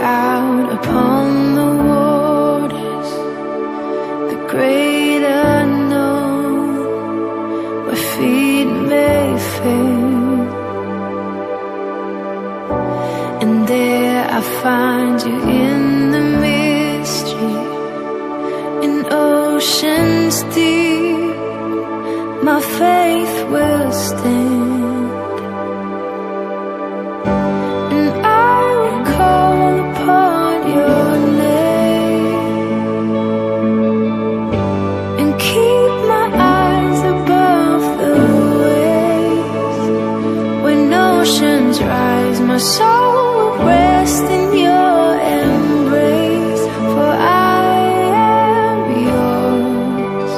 out upon the waters, the great unknown, where feet may fail. And there I find you in the mystery, in oceans deep, my faith will stand. And I will call upon your name, and keep my eyes above the waves. When oceans rise, my soul will rest in your embrace, for I am yours.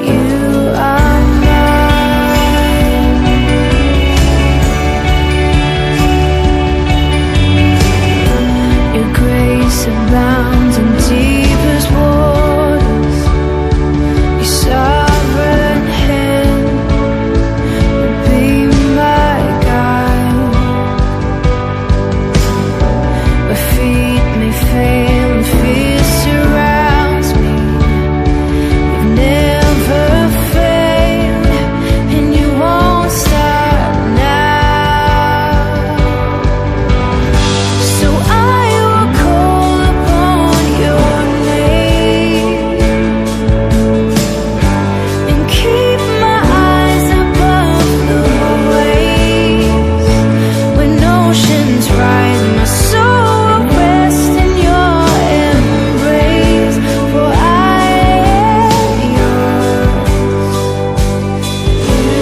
You are mine. Your grace abounds in deepest waters. Your sovereign hand will be my guide. Where feet may fail and fear surrounds me, you've never failed, and you won't start now. So I will call upon your name, and keep my eyes above the waves. When oceans rise, my soul will rest in your embrace, for I am yours. You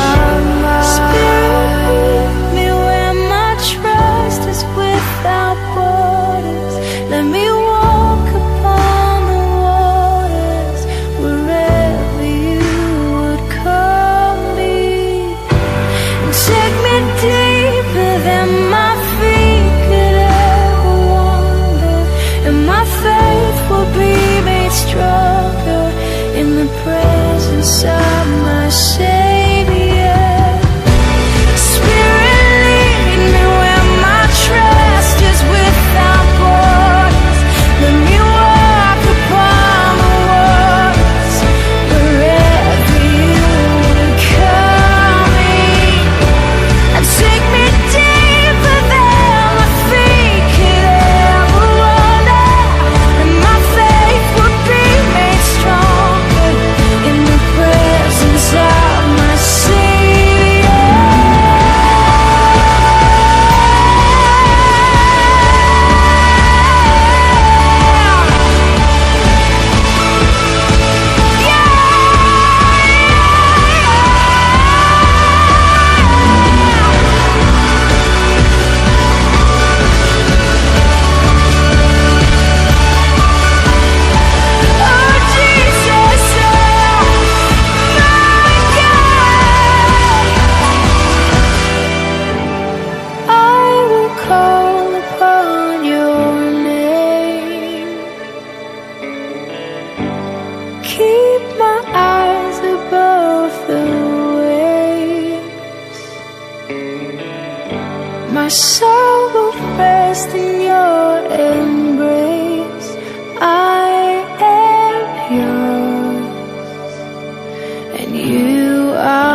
are mine. Spirit, lead me where my trust is without borders. Let me walk upon the waters, wherever you would call me. And take me deeper than my feet could ever wander, and my faith will be made stronger in the presence of my Savior. Spirit, lead me where my trust is without borders. Let me walk upon the waters, wherever you would call me. And take me deeper than my feet could ever wander, and my faith will be made stronger in the presence of my Savior. Oh Jesus, my God, I will call upon your name, keep my eyes above the waves. My soul will rest in your embrace. I am yours, and you are